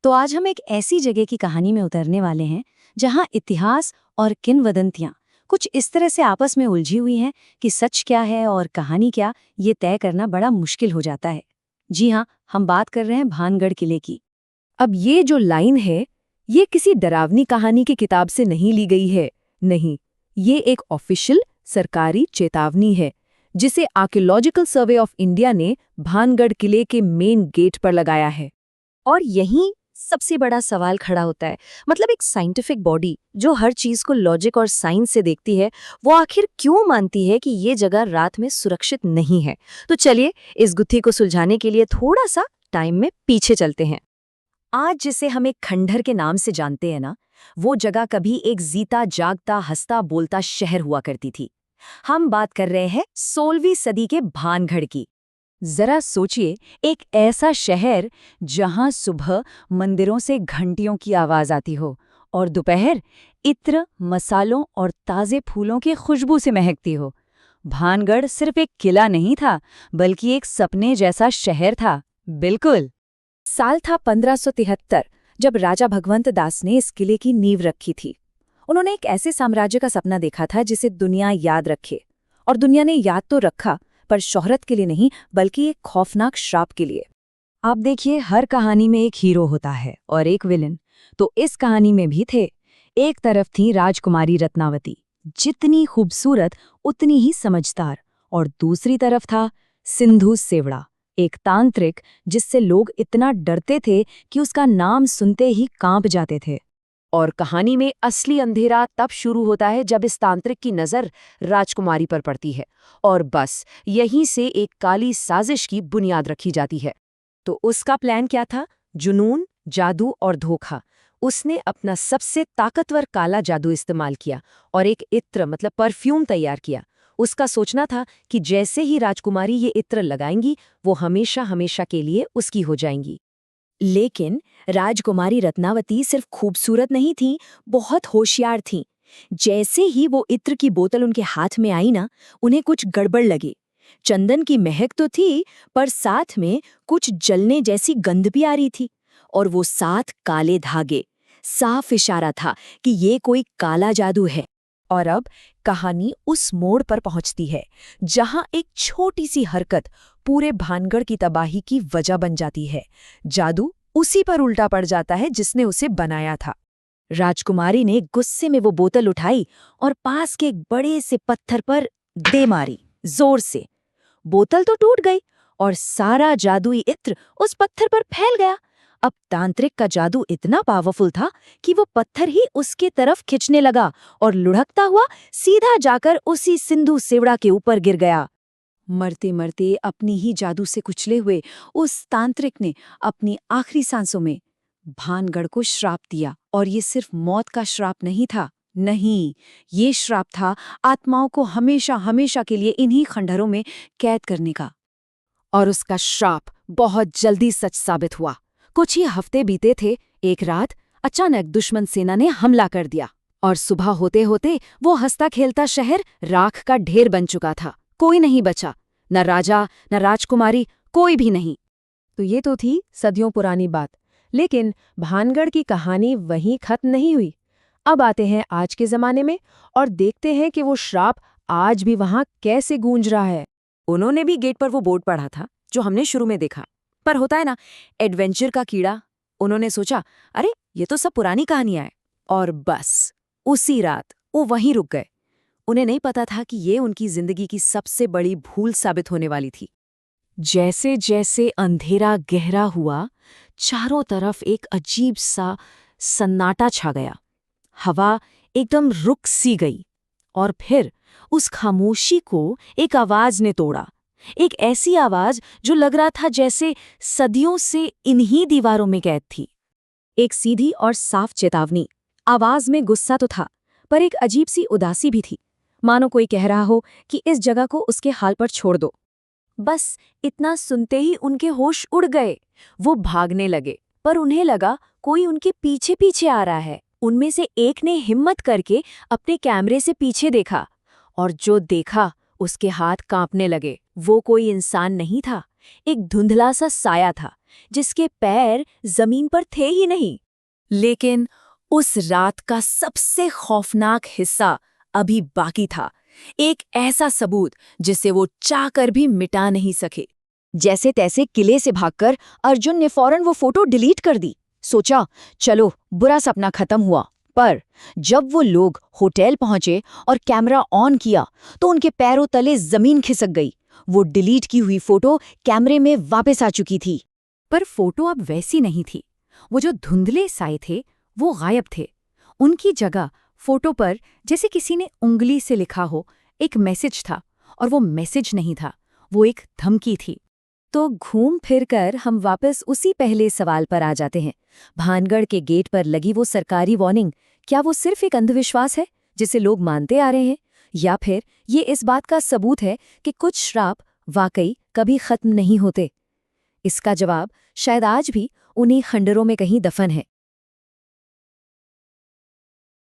तो आज हम एक ऐसी जगह की कहानी में उतरने वाले हैं जहां इतिहास और किंवदंतियां कुछ इस तरह से आपस में उलझी हुई हैं कि सच क्या है और कहानी क्या, ये तय करना बड़ा मुश्किल हो जाता है। जी हाँ, हम बात कर रहे हैं भानगढ़ किले की। अब ये जो लाइन है, ये किसी डरावनी कहानी की किताब से नहीं ली गई है। नहीं, ये एक ऑफिशियल सरकारी चेतावनी है जिसे आर्कियोलॉजिकल सर्वे ऑफ इंडिया ने भानगढ़ किले के मेन गेट पर लगाया है। और यहीं सबसे बड़ा सवाल खड़ा होता है, मतलब एक साइंटिफिक बॉडी जो हर चीज को लॉजिक और साइंस से देखती है, वो आखिर क्यों मानती है कि ये जगह रात में सुरक्षित नहीं है। तो चलिए इस गुत्थी को सुलझाने के लिए थोड़ा सा टाइम में पीछे चलते हैं। आज जिसे हम एक खंडहर के नाम से जानते हैं ना, वो जगह कभी एक जीता जागता हंसता बोलता शहर हुआ करती थी। हम बात कर रहे हैं 16वीं सदी के भानगढ़ की। जरा सोचिए, एक ऐसा शहर जहां सुबह मंदिरों से घंटियों की आवाज आती हो और दोपहर इत्र, मसालों और ताजे फूलों की खुशबू से महकती हो। भानगढ़ सिर्फ एक किला नहीं था, बल्कि एक सपने जैसा शहर था। बिल्कुल। साल था 1573, जब राजा भगवंत दास ने इस किले की नींव रखी थी। उन्होंने एक ऐसे साम्राज्य का सपना देखा था जिसे दुनिया याद रखे, और दुनिया ने याद तो रखा, पर शोहरत के लिए नहीं, बल्कि एक खौफनाक श्राप के लिए। आप देखिए, हर कहानी में एक हीरो होता है और एक विलन, तो इस कहानी में भी थे। एक तरफ थी राजकुमारी रत्नावती, जितनी खूबसूरत उतनी ही समझदार, और दूसरी तरफ था सिंधु सेवड़ा, एक तांत्रिक जिससे लोग इतना डरते थे कि उसका नाम सुनते ही कांप जाते थे। और कहानी में असली अंधेरा तब शुरू होता है जब इस तांत्रिक की नज़र राजकुमारी पर पड़ती है, और बस यहीं से एक काली साजिश की बुनियाद रखी जाती है। तो उसका प्लान क्या था? जुनून, जादू और धोखा। उसने अपना सबसे ताकतवर काला जादू इस्तेमाल किया और एक इत्र मतलब परफ्यूम तैयार किया। उसका सोचना था कि जैसे ही राजकुमारी ये इत्र लगाएंगी, वो हमेशा हमेशा के लिए उसकी हो जाएंगी। लेकिन राजकुमारी रत्नावती सिर्फ खूबसूरत नहीं थी, बहुत होशियार थी। जैसे ही वो इत्र की बोतल उनके हाथ में आई ना, उन्हें कुछ गड़बड़ लगी। चंदन की महक तो थी, पर साथ में कुछ जलने जैसी गंध भी आ रही थी, और वो 7 काले धागे। साफ इशारा था कि ये कोई काला जादू है। और अब कहानी उस मोड़ पर पहुंचती है जहां एक छोटी सी हरकत पूरे भानगढ़ की तबाही की वजह बन जाती है। जादू उसी पर उल्टा पड़ जाता है जिसने उसे बनाया था। राजकुमारी ने गुस्से में वो बोतल उठाई और पास के एक बड़े से पत्थर पर दे मारी, जोर से। बोतल तो टूट गई और सारा जादुई इत्र उस पत्थर पर फैल गया। अब तांत्रिक का जादू इतना पावरफुल था कि वो पत्थर ही उसके तरफ खिंचने लगा और लुढ़कता हुआ सीधा जाकर उसी सिंधु सेवड़ा के ऊपर गिर गया। मरते मरते अपनी ही जादू से कुचले हुए उस तांत्रिक ने अपनी आखिरी सांसों में भानगढ़ को श्राप दिया। और ये सिर्फ मौत का श्राप नहीं था, नहीं, ये श्राप था आत्माओं को हमेशा हमेशा के लिए इन्हीं खंडहरों में कैद करने का। और उसका श्राप बहुत जल्दी सच साबित हुआ। कुछ ही हफ्ते बीते थे, एक रात अचानक दुश्मन सेना ने हमला कर दिया, और सुबह होते होते वो हंसता खेलता शहर राख का ढेर बन चुका था। कोई नहीं बचा, न राजा न राजकुमारी, कोई भी नहीं। तो ये तो थी सदियों पुरानी बात, लेकिन भानगढ़ की कहानी वहीं खत्म नहीं हुई। अब आते हैं आज के ज़माने में और देखते हैं कि वो श्राप आज भी वहाँ कैसे गूंज रहा है। उन्होंने भी गेट पर वो बोर्ड पढ़ा था जो हमने शुरू में देखा, पर होता है ना एडवेंचर का कीड़ा। उन्होंने सोचा, अरे ये तो सब पुरानी कहानियां हैं, और बस उसी रात वो वहीं रुक गए। उन्हें नहीं पता था कि ये उनकी जिंदगी की सबसे बड़ी भूल साबित होने वाली थी। जैसे जैसे अंधेरा गहरा हुआ, चारों तरफ एक अजीब सा सन्नाटा छा गया। हवा एकदम रुक सी गई, और फिर उस खामोशी को एक आवाज ने तोड़ा। एक ऐसी आवाज जो लग रहा था जैसे सदियों से इन्हीं दीवारों में कैद थी। एक सीधी और साफ चेतावनी। आवाज में गुस्सा तो था, पर एक अजीब सी उदासी भी थी, मानो कोई कह रहा हो कि इस जगह को उसके हाल पर छोड़ दो। बस इतना सुनते ही उनके होश उड़ गए। वो भागने लगे, पर उन्हें लगा कोई उनके पीछे पीछे आ रहा है। उनमें से एक ने हिम्मत करके अपने कैमरे से पीछे देखा, और जो देखा उसके हाथ कांपने लगे। वो कोई इंसान नहीं था, एक धुंधला सा साया था जिसके पैर जमीन पर थे ही नहीं। लेकिन उस रात का सबसे खौफनाक हिस्सा अभी बाकी था, एक ऐसा सबूत जिसे वो चाहकर भी मिटा नहीं सके। जैसे तैसे किले से भागकर अर्जुन ने फौरन वो फोटो डिलीट कर दी। सोचा चलो बुरा सपना खत्म हुआ। पर जब वो लोग होटल पहुंचे और कैमरा ऑन किया तो उनके पैरों तले जमीन खिसक गई। वो डिलीट की हुई फोटो कैमरे में वापस आ चुकी थी। पर फोटो अब वैसी नहीं थी। वो जो धुंधले साए थे वो गायब थे। उनकी जगह फोटो पर जैसे किसी ने उंगली से लिखा हो एक मैसेज था, और वो मैसेज नहीं था, वो एक धमकी थी। तो घूम फिर कर हम वापस उसी पहले सवाल पर आ जाते हैं। भानगढ़ के गेट पर लगी वो सरकारी वार्निंग, क्या वो सिर्फ एक अंधविश्वास है जिसे लोग मानते आ रहे हैं, या फिर ये इस बात का सबूत है कि कुछ श्राप वाकई कभी खत्म नहीं होते? इसका जवाब शायद आज भी उन्हीं खंडरों में कहीं दफन है।